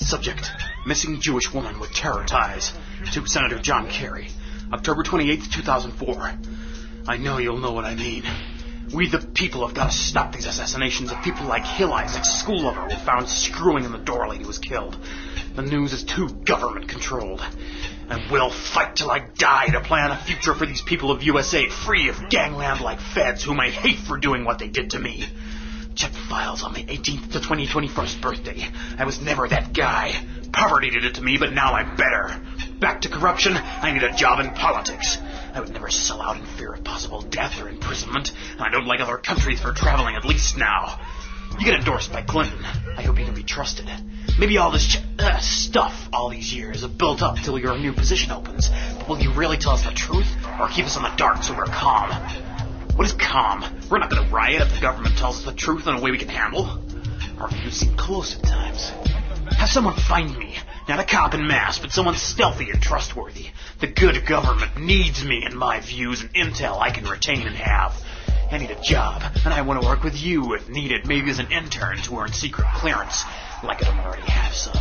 Subject, missing Jewish woman with terror ties. To Senator John Kerry. October 28th, 2004. I know you'll know what I mean. We the people have got to stop these assassinations of people like Hill Isaac's school lover who found screwing in the door lady was killed. The news is too government-controlled. And we'll fight till I die to plan a future for these people of USA free of gangland like feds whom I hate for doing what they did to me. Check the files on my 18th to 21st birthday. I was never that guy. Poverty did it to me, but now I'm better. Back to corruption, I need a job in politics. I would never sell out in fear of possible death or imprisonment, and I don't like other countries for traveling, at least now. You get endorsed by Clinton. I hope you can be trusted. Maybe all this stuff all these years have built up till your new position opens. But will you really tell us the truth, or keep us in the dark so we're calm? What is calm? We're not going to riot if the government tells us the truth in a way we can handle. Our views seem close at times. Have someone find me. Not a cop in mass, but someone stealthy and trustworthy. The good government needs me and my views and intel I can retain and have. I need a job, and I want to work with you if needed, maybe as an intern to earn secret clearance, like I don't already have some.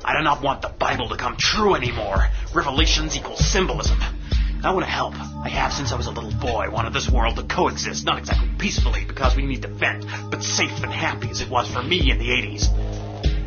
I do not want the Bible to come true anymore. Revelations equals symbolism. I want to help. I have since I was a little boy. Wanted this world to coexist, not exactly peacefully because we need to vent, but safe and happy as it was for me in the 80s.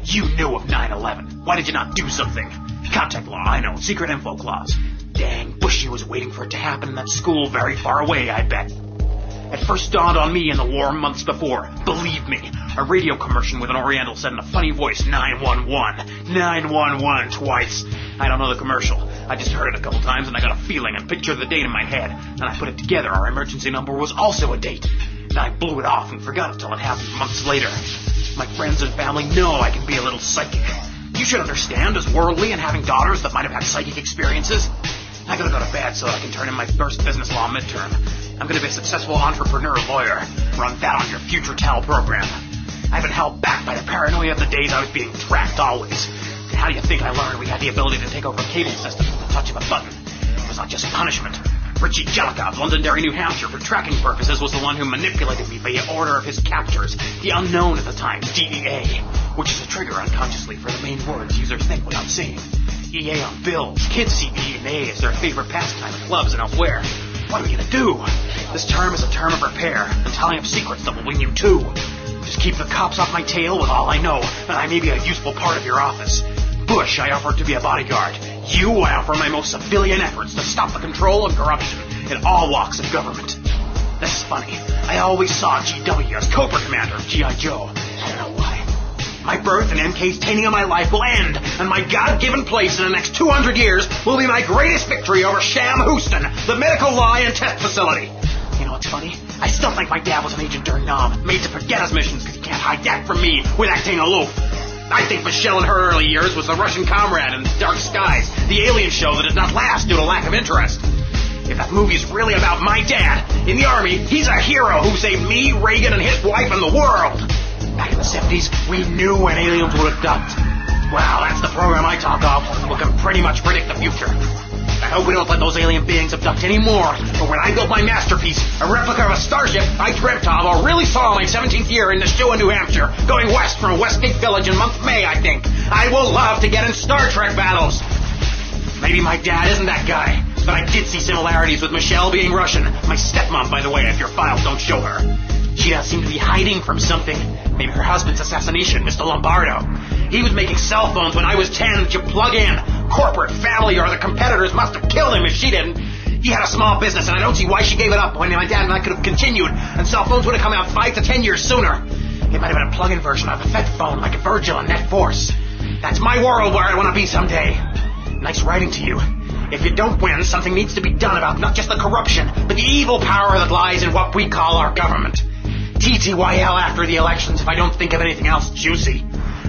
You knew of 9/11. Why did you not do something? Contact law, I know. Secret info clause. Dang, Bushy was waiting for it to happen in that school very far away, I bet. It first dawned on me in the war months before. Believe me, a radio commercial with an Oriental said in a funny voice, 911. 911 twice. I don't know the commercial. I just heard it a couple times and I got a feeling and pictured the date in my head. And I put it together. Our emergency number was also a date. And I blew it off and forgot it till it happened months later. My friends and family know I can be a little psychic. You should understand, as worldly and having daughters that might have had psychic experiences. I gotta go to bed so I can turn in my first business law midterm. I'm gonna be a successful entrepreneur lawyer. Run that on your future TAL program. I've been held back by the paranoia of the days I was being tracked always. How do you think I learned we had the ability to take over cable systems with the touch of a button? It was not just punishment. Richie Jellicoe of Londonderry, New Hampshire, for tracking purposes, was the one who manipulated me via order of his captors, the unknown at the time, DEA, which is a trigger unconsciously for the main words users think without seeing. EA on bills. Kids see E and A as their favorite pastime at clubs and elsewhere. What are we gonna do? This term is a term of repair, and telling of secrets that will win you too. Just keep the cops off my tail with all I know, and I may be a useful part of your office. Bush, I offer to be a bodyguard. You, I offer my most civilian efforts to stop the control and corruption in all walks of government. This is funny. I always saw GW as Cobra Commander of G.I. Joe. I don't know why. My birth and MK's tainting of my life will end, and my God-given place in the next 200 years will be my greatest victory over Sham Houston, the medical lie and test facility. You know what's funny? I still think my dad was an agent during Nam, made to forget his missions because he can't hide that from me with acting aloof. I think Michelle in her early years was the Russian comrade in Dark Skies, the alien show that did not last due to lack of interest. If that movie is really about my dad, in the Army, he's a hero who saved me, Reagan, and his wife and the world. Back in the 70s, we knew when aliens would abduct. Well, that's the program I talk of. We can pretty much predict the future. I hope we don't let those alien beings abduct anymore. But when I built my masterpiece, a replica of a starship I dreamt of or really saw my 17th year in Nashua, New Hampshire, going west from Westgate Village in month May, I think. I will love to get in Star Trek battles. Maybe my dad isn't that guy, but I did see similarities with Michelle being Russian. My stepmom, by the way, if your files don't show her. She does seem to be hiding from something. Maybe her husband's assassination, Mr. Lombardo. He was making cell phones when I was 10 that you plug in. Corporate, family, or the competitors must have killed him if she didn't. He had a small business, and I don't see why she gave it up when my dad and I could have continued, and cell phones would have come out 5 to 10 years sooner. It might have been a plug-in version of the Fed phone, like a Virgil and Net Force. That's my world where I want to be someday. Nice writing to you. If you don't win, something needs to be done about not just the corruption, but the evil power that lies in what we call our government. TTYL after the elections if I don't think of anything else juicy.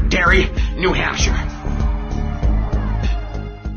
Derry, New Hampshire.